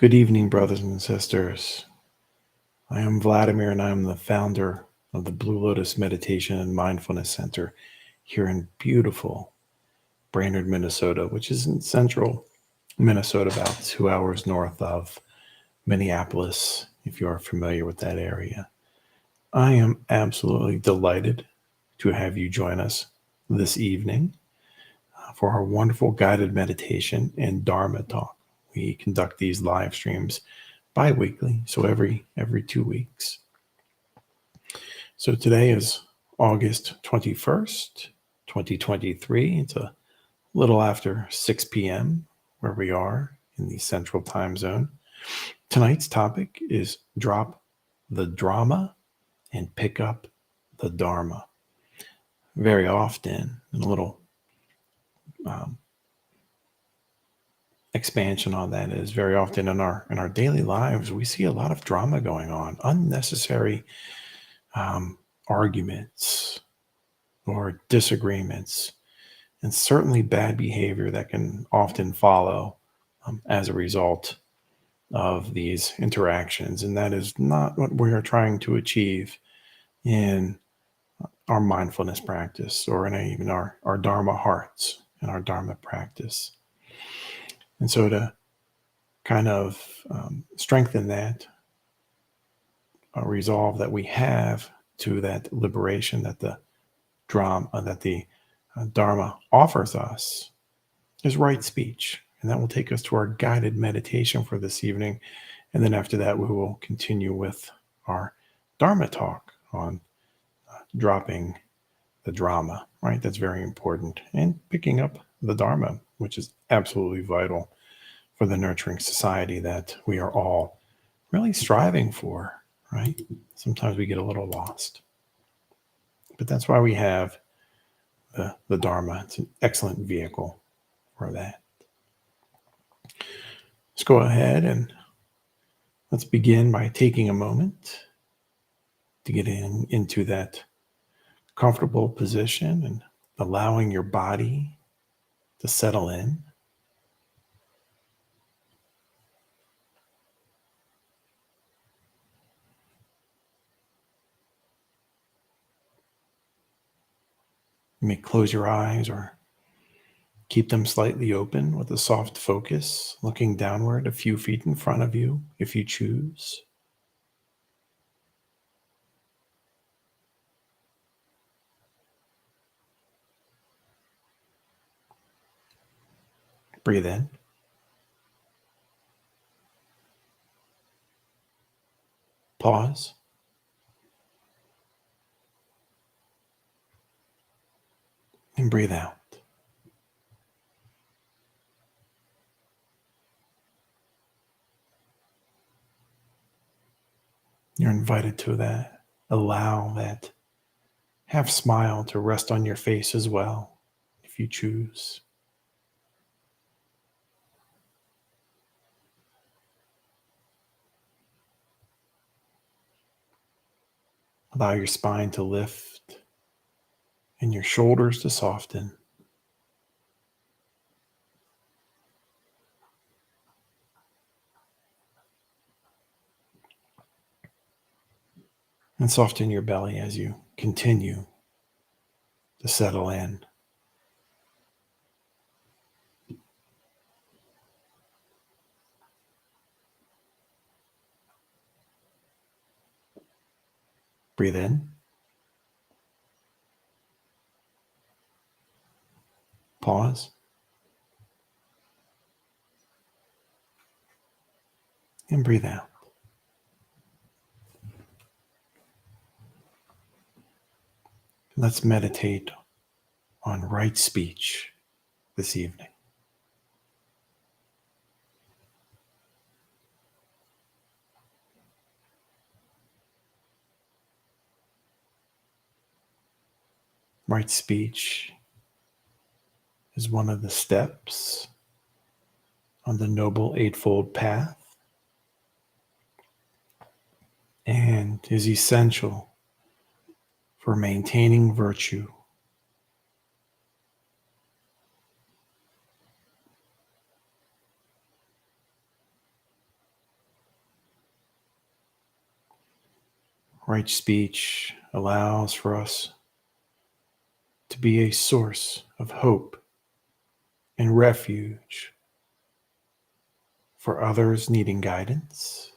Good evening, brothers and sisters. I am Vladimir, and I am the founder of the Blue Lotus Meditation and Mindfulness Center here in beautiful Brainerd, Minnesota, which is in central Minnesota, about 2 hours north of Minneapolis, if you are familiar with that area. I am absolutely delighted to have you join us this evening for our wonderful guided meditation and Dharma talk. We conduct these live streams bi-weekly, so every 2 weeks. So today is August 21st, 2023. It's a little after 6 p.m. where we are in the central time zone. Tonight's topic is drop the drama and pick up the Dharma. Very often, in a little expansion on that, is very often in our daily lives, we see a lot of drama going on, unnecessary arguments or disagreements, and certainly bad behavior that can often follow as a result of these interactions. And that is not what we are trying to achieve in our mindfulness practice or in even our Dharma hearts and our Dharma practice. And so to kind of strengthen that resolve that we have to that liberation that the Dharma offers us is right speech. And that will take us to our guided meditation for this evening. And then after that, we will continue with our Dharma talk on dropping the drama, right? That's very important. And picking up the Dharma, which is absolutely vital for the nurturing society that we are all really striving for, right? Sometimes we get a little lost. But that's why we have the Dharma. It's an excellent vehicle for that. Let's go ahead and let's begin by taking a moment to get into that comfortable position and allowing your body to settle in. You may close your eyes or keep them slightly open with a soft focus, looking downward a few feet in front of you if you choose. Breathe in. Pause. And breathe out. You're invited to that. Allow that half smile to rest on your face as well, if you choose. Allow your spine to lift and your shoulders to soften. And soften your belly as you continue to settle in. Breathe in. Pause. And breathe out. Let's meditate on right speech this evening. Right speech is one of the steps on the Noble Eightfold Path and is essential for maintaining virtue. Right speech allows for us to be a source of hope and refuge for others needing guidance.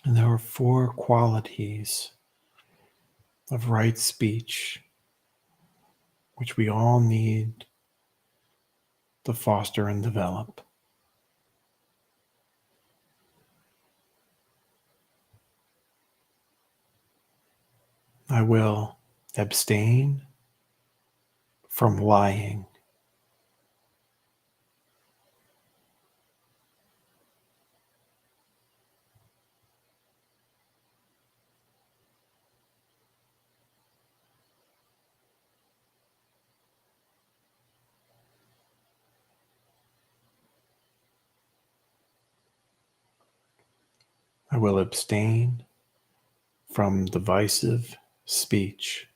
And there are 4 qualities of right speech which we all need to foster and develop. I will abstain from lying. I will abstain from divisive speech.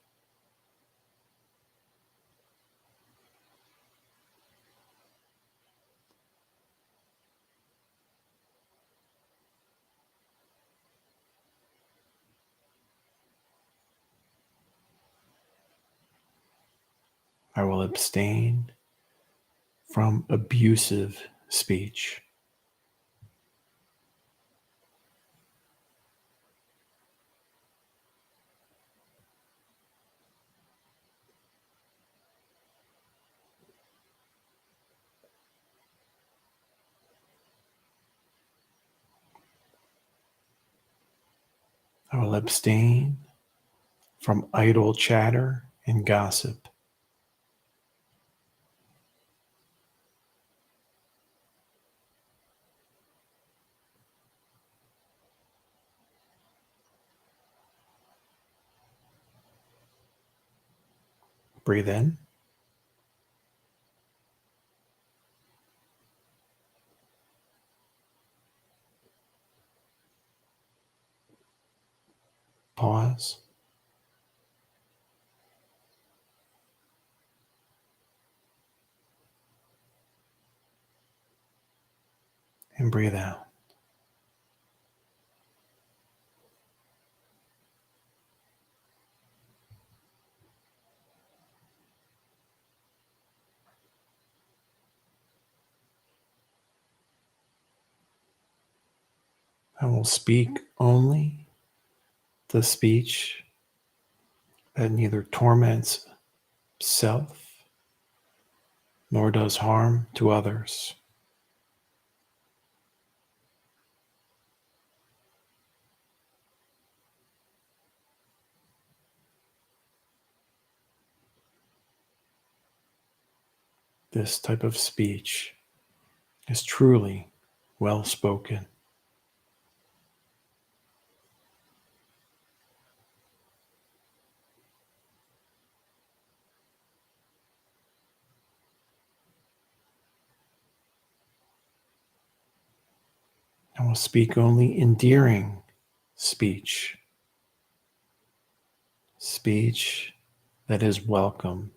I will abstain from abusive speech. I will abstain from idle chatter and gossip. Breathe in. Pause. And breathe out. I will speak only the speech that neither torments self nor does harm to others. This type of speech is truly well spoken. I will speak only endearing speech, speech that is welcome.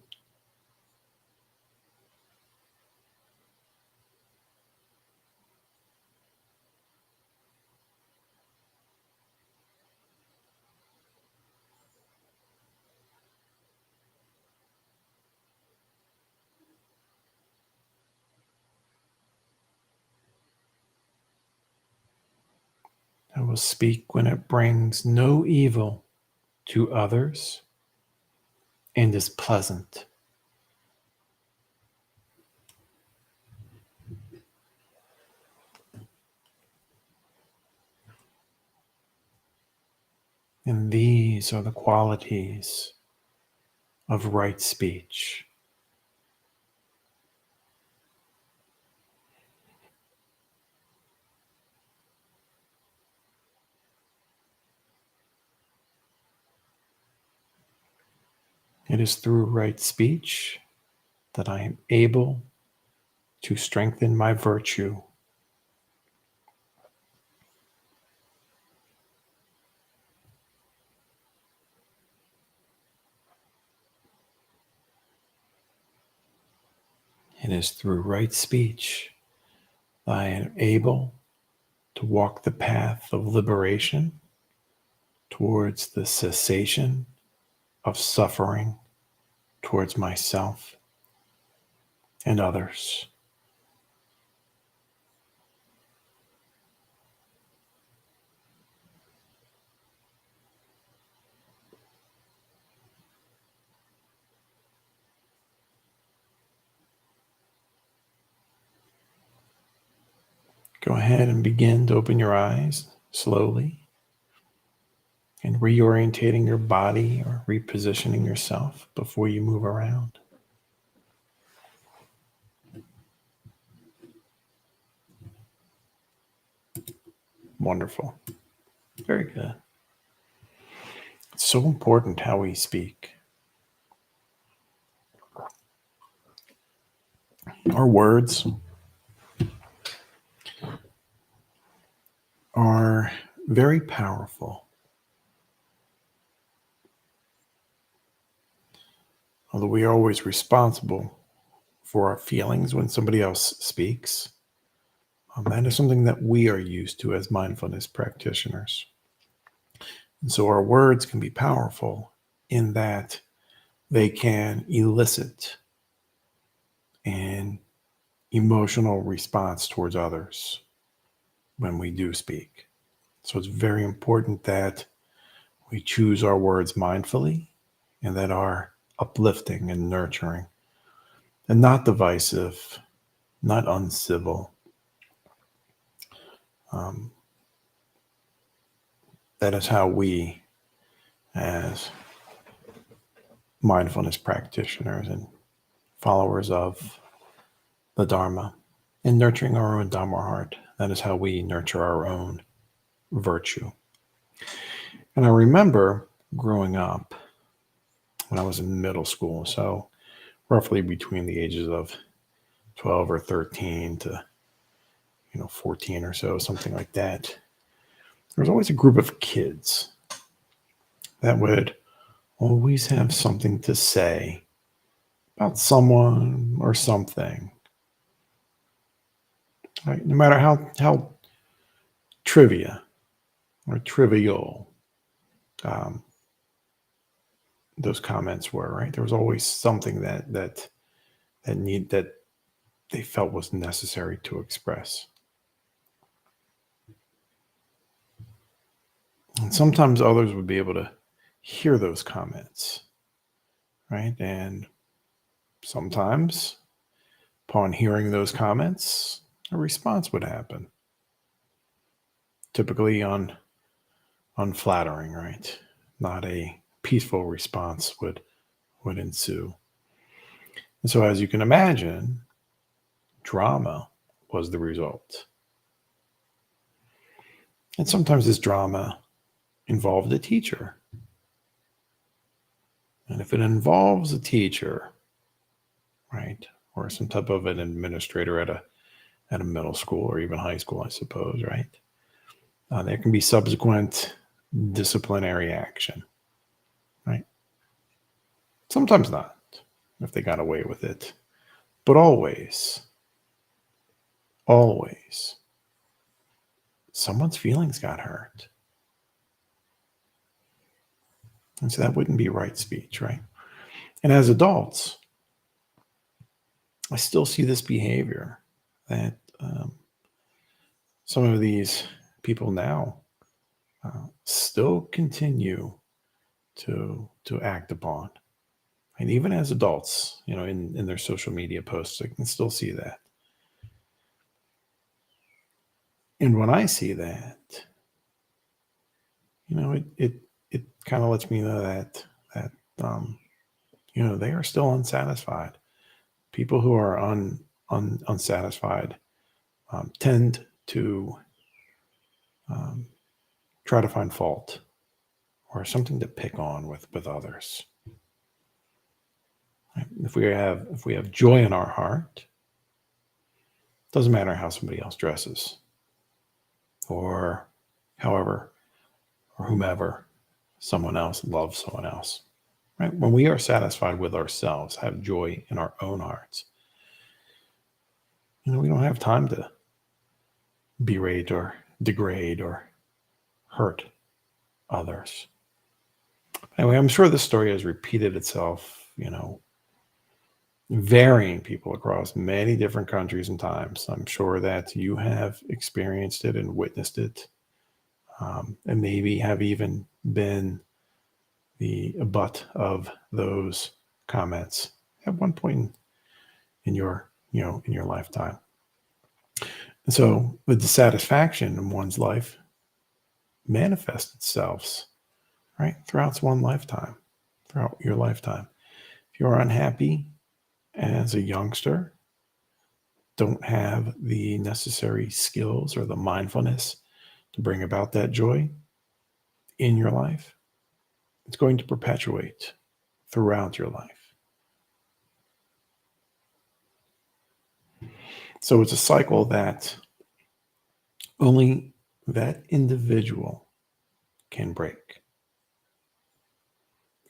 I will speak when it brings no evil to others and is pleasant. And these are the qualities of right speech. It is through right speech that I am able to strengthen my virtue. It is through right speech that I am able to walk the path of liberation towards the cessation of suffering towards myself and others. Go ahead and begin to open your eyes slowly and reorientating your body or repositioning yourself before you move around. Wonderful. Very good. It's so important how we speak. Our words are very powerful. Although we are always responsible for our feelings when somebody else speaks, that is something that we are used to as mindfulness practitioners. And so our words can be powerful in that they can elicit an emotional response towards others when we do speak. So it's very important that we choose our words mindfully and that are uplifting and nurturing and not divisive, not uncivil. That is how we, as mindfulness practitioners and followers of the Dharma, in nurturing our own Dharma heart, that is how we nurture our own virtue. And I remember growing up when I was in middle school, so roughly between the ages of 12 or 13 to 14 or so, something like that. There was always a group of kids that would always have something to say about someone or something. Right? No matter how trivia or trivial those comments were, right? There was always something that they felt was necessary to express. And sometimes others would be able to hear those comments, right? And sometimes upon hearing those comments, a response would happen. Typically unflattering, right? Not a peaceful response would ensue. And so as you can imagine, drama was the result. And sometimes this drama involved a teacher. And if it involves a teacher, right, or some type of an administrator at a middle school or even high school, I suppose, right, there can be subsequent disciplinary action, right? Sometimes not, if they got away with it, but always, someone's feelings got hurt. And so that wouldn't be right speech, right? And as adults, I still see this behavior that some of these people now still continue to act upon. And even as adults, in their social media posts, I can still see that. And when I see that, it kind of lets me know that they are still unsatisfied. People who are unsatisfied tend to try to find fault or something to pick on with others. If we have joy in our heart, Doesn't matter how somebody else dresses or however or whomever someone else loves someone else. Right? When we are satisfied with ourselves, have joy in our own hearts, we don't have time to berate or degrade or hurt others. Anyway, I'm sure this story has repeated itself, varying people across many different countries and times. I'm sure that you have experienced it and witnessed it, and maybe have even been the butt of those comments at one point in your lifetime. And so the dissatisfaction in one's life manifests itself, right, throughout your lifetime. If you're unhappy as a youngster, don't have the necessary skills or the mindfulness to bring about that joy in your life, it's going to perpetuate throughout your life. So it's a cycle that only that individual can break.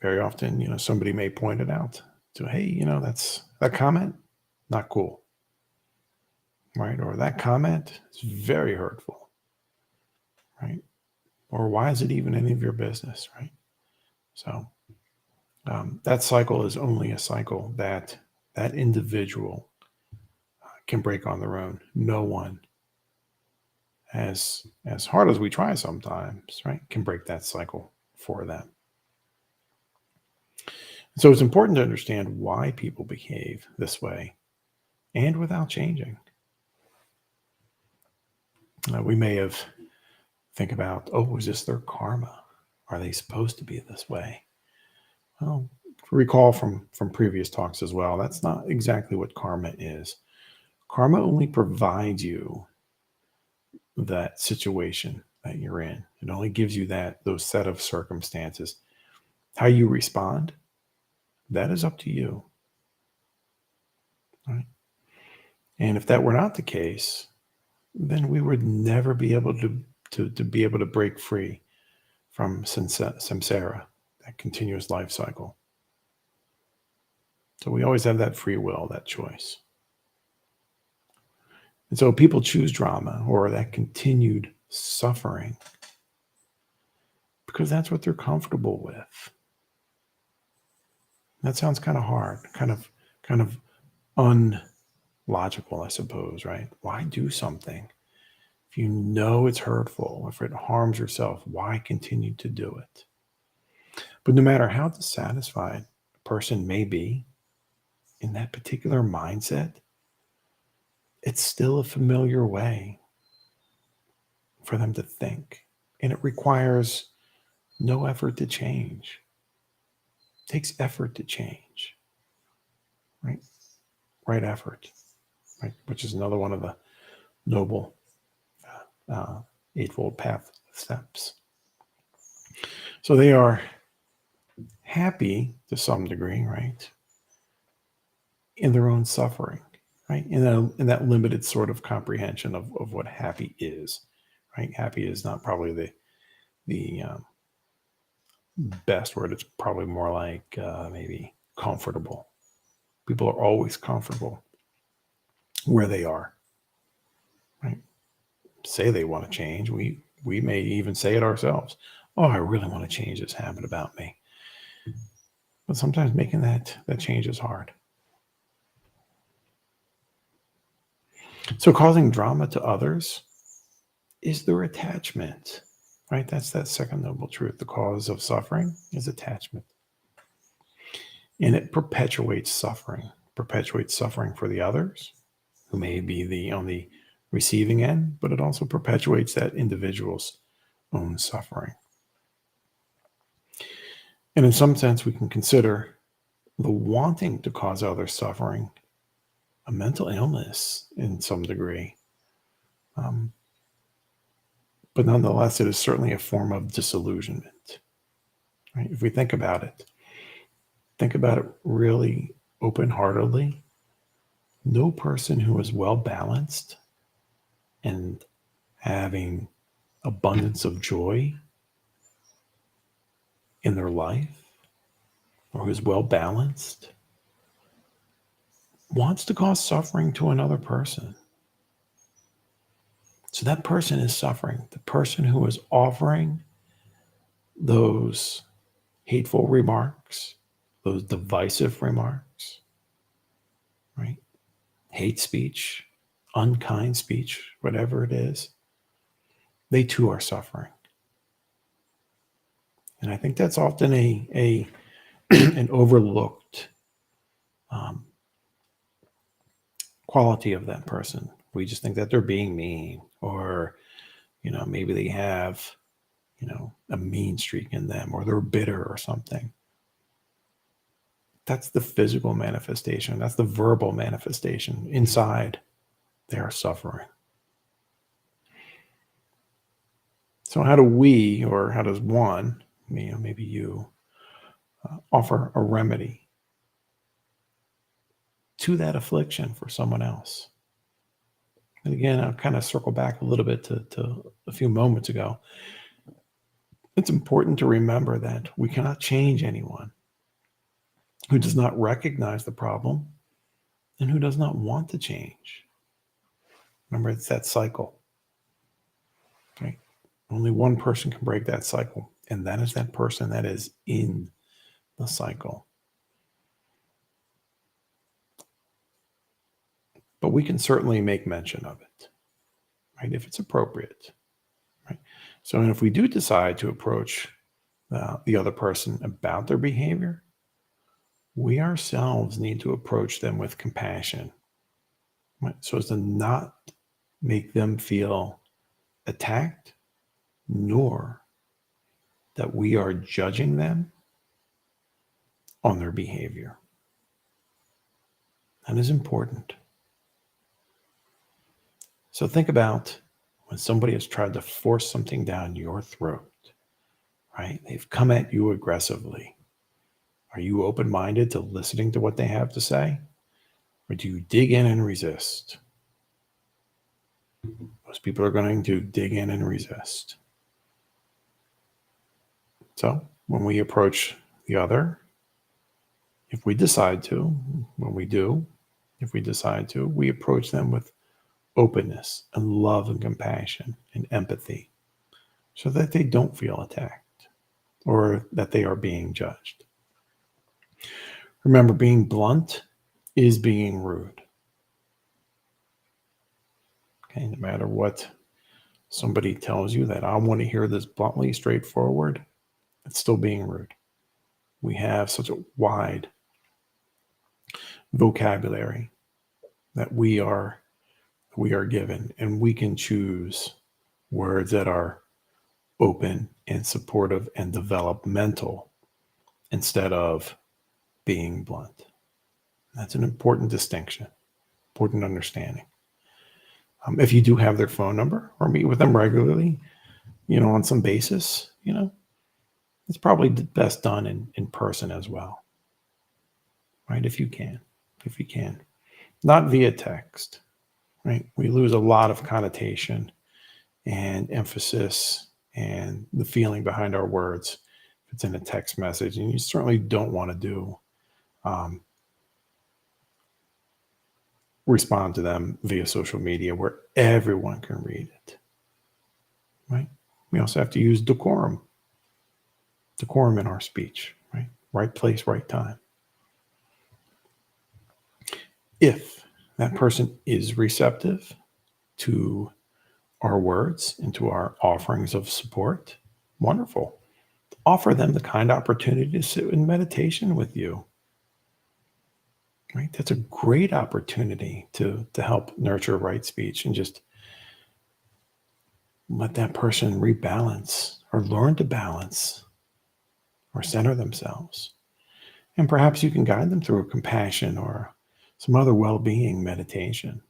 Very often, somebody may point it out to, hey, that's that comment, not cool. Right? Or that comment is very hurtful. Right? Or why is it even any of your business? Right? So that cycle is only a cycle that individual can break on their own. No one, as hard as we try sometimes, right, can break that cycle for them. So it's important to understand why people behave this way and without changing. We may have think about, is this their karma? Are they supposed to be this way? Well, recall from previous talks as well, that's not exactly what karma is. Karma only provides you that situation that you're in. It only gives you those set of circumstances. How you respond, that is up to you. Right? And if that were not the case, then we would never be able to be able to break free from samsara, that continuous life cycle. So we always have that free will, that choice. And so people choose drama or that continued suffering because that's what they're comfortable with. That sounds kind of hard, kind of unlogical, I suppose, right? Why do something if you know it's hurtful, if it harms yourself? Why continue to do it? But no matter how dissatisfied a person may be in that particular mindset, it's still a familiar way for them to think. And it requires no effort to change. It takes effort to change, right? Right effort, right? Which is another one of the noble Eightfold Path steps. So they are happy to some degree, right? In their own suffering, right? In that limited sort of comprehension of what happy is, right? Happy is not probably the best word. It's probably more like maybe comfortable. People are always comfortable where they are, right? Say they want to change. We may even say it ourselves. Oh, I really want to change this habit about me. But sometimes making that change is hard. So causing drama to others is their attachment, right? That's that second noble truth. The cause of suffering is attachment. And it perpetuates suffering for the others who may be on the receiving end, but it also perpetuates that individual's own suffering. And in some sense, we can consider the wanting to cause others suffering a mental illness in some degree. But nonetheless, it is certainly a form of disillusionment. Right? If we think about it really open-heartedly. No person who is well balanced and having abundance of joy in their life, or who's well balanced, wants to cause suffering to another person. So that person is suffering. The person who is offering those hateful remarks, those divisive remarks, right? Hate speech, unkind speech, whatever it is, they too are suffering. And I think that's often an overlooked quality of that person. We just think that they're being mean, or maybe they have a mean streak in them, or they're bitter or something. That's the physical manifestation. That's the verbal manifestation. Inside, they are suffering. So how do we, or how does one, maybe you, offer a remedy to that affliction for someone else? And again, I'll kind of circle back a little bit to a few moments ago. It's important to remember that we cannot change anyone who does not recognize the problem and who does not want to change. Remember, it's that cycle, right? Only one person can break that cycle, and that is that person that is in the cycle. But we can certainly make mention of it, right, if it's appropriate, right? So if we do decide to approach the other person about their behavior, we ourselves need to approach them with compassion, right? So as to not make them feel attacked, nor that we are judging them on their behavior. That is important. So think about when somebody has tried to force something down your throat, right? They've come at you aggressively. Are you open-minded to listening to what they have to say? Or do you dig in and resist? Most people are going to dig in and resist. So when we approach the other, if we decide to, when we do, if we decide to, we approach them with openness and love and compassion and empathy so that they don't feel attacked or that they are being judged. Remember, being blunt is being rude. Okay, no matter what somebody tells you, that I want to hear this bluntly, straightforward, it's still being rude. We have such a wide vocabulary that we are given, and we can choose words that are open and supportive and developmental instead of being blunt. That's an important distinction, important understanding. If you do have their phone number or meet with them regularly, on some basis, it's probably best done in person as well, right? If you can, not via text, right? We lose a lot of connotation and emphasis and the feeling behind our words if it's in a text message, and you certainly don't want to do respond to them via social media where everyone can read it, right? We also have to use decorum in our speech, right? Right place, right time. If that person is receptive to our words and to our offerings of support, wonderful. Offer them the kind opportunity to sit in meditation with you. Right? That's a great opportunity to help nurture right speech and just let that person rebalance or learn to balance or center themselves. And perhaps you can guide them through a compassion or some other well-being meditation.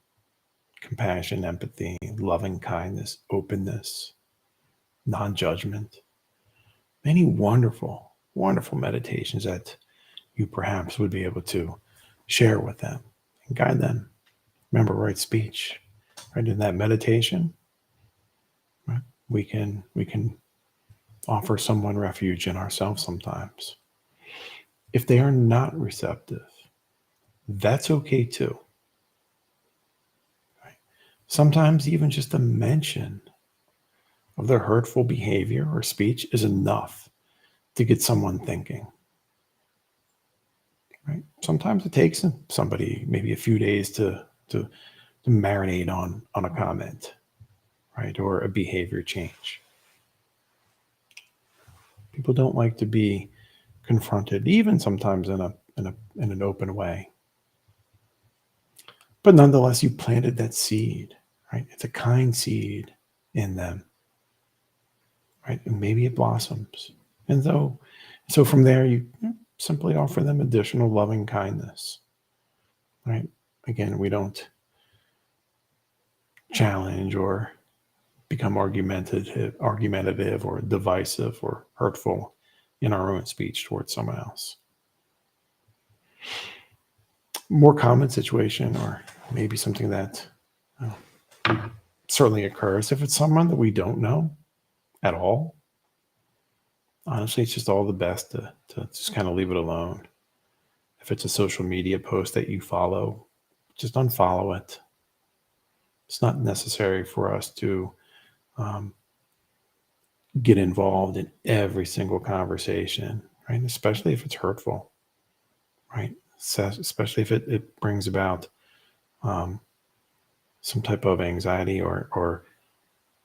Compassion, empathy, loving kindness, openness, non-judgment. Many wonderful, wonderful meditations that you perhaps would be able to share with them and guide them Remember, right speech, right? In that meditation, right? We can offer someone refuge in ourselves sometimes. If they are not receptive, that's okay too. Right? Sometimes even just a mention of their hurtful behavior or speech is enough to get someone thinking. Right? Sometimes it takes somebody maybe a few days to marinate on a comment, right, or a behavior change. People don't like to be confronted, even sometimes in an open way. But nonetheless, you planted that seed, right? It's a kind seed in them, right? And maybe it blossoms. And so from there, you simply offer them additional loving kindness, right? Again, we don't challenge or become argumentative or divisive or hurtful in our own speech towards someone else. More common situation, or maybe something that certainly occurs if it's someone that we don't know at all. Honestly, it's just all the best to just kind of leave it alone. If it's a social media post that you follow, just unfollow it. It's not necessary for us to get involved in every single conversation, right? Especially if it's hurtful, right? Especially if it brings about some type of anxiety or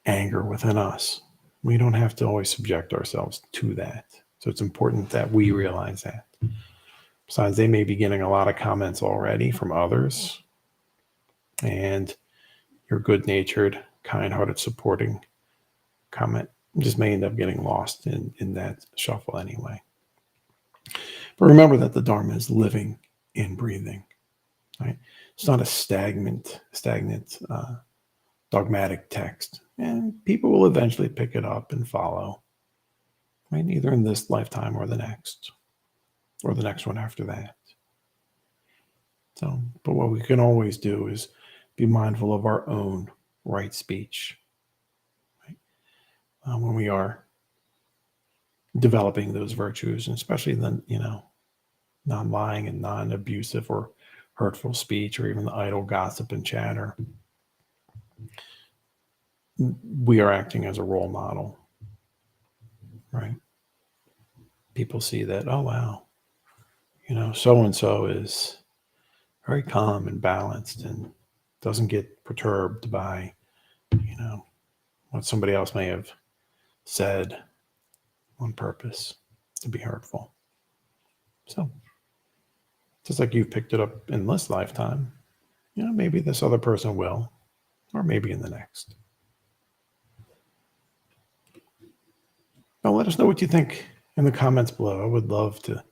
anger within us. We don't have to always subject ourselves to that. So it's important that we realize that. Besides, they may be getting a lot of comments already from others, and your good-natured, kind-hearted, supporting comment just may end up getting lost in that shuffle anyway. But remember that the Dharma is living and breathing, right? It's not a stagnant, dogmatic text, and people will eventually pick it up and follow, right? Either in this lifetime or the next one after that. So, but what we can always do is be mindful of our own right speech, right? When we are developing those virtues, and especially the non-lying and non-abusive or hurtful speech, or even the idle gossip and chatter, we are acting as a role model, right? People see that, oh wow, so and so is very calm and balanced and doesn't get perturbed by what somebody else may have said on purpose to be hurtful. So just like you've picked it up in this lifetime, maybe this other person will, or maybe in the next. Now let us know what you think in the comments below. I would love to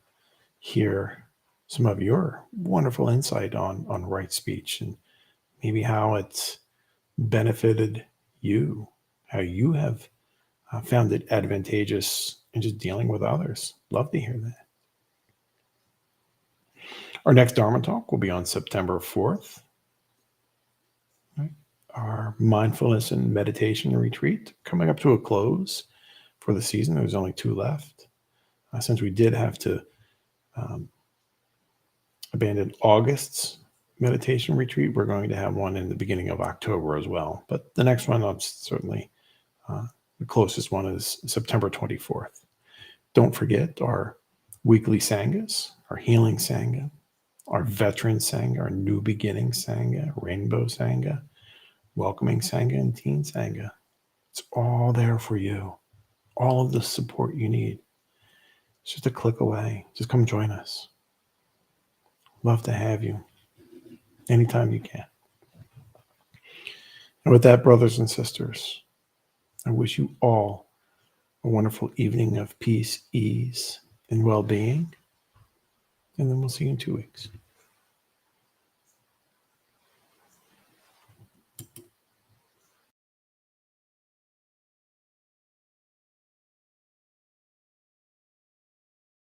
hear some of your wonderful insight on right speech, and maybe how it's benefited you, how you have found it advantageous in just dealing with others. Love to hear that. Our next Dharma talk will be on September 4th. Right? Our mindfulness and meditation retreat coming up to a close for the season. There's only 2 left. Since we did have to abandon August's meditation retreat, we're going to have one in the beginning of October as well. But the next one, certainly the closest one, is September 24th. Don't forget our weekly sanghas, our healing sangha, our veteran sangha, our new beginning sangha, rainbow sangha, welcoming sangha, and teen sangha. It's all there for you. All of the support you need. It's just a click away. Just come join us. Love to have you anytime you can. And with that, brothers and sisters, I wish you all a wonderful evening of peace, ease, and well-being. And then we'll see you in 2 weeks.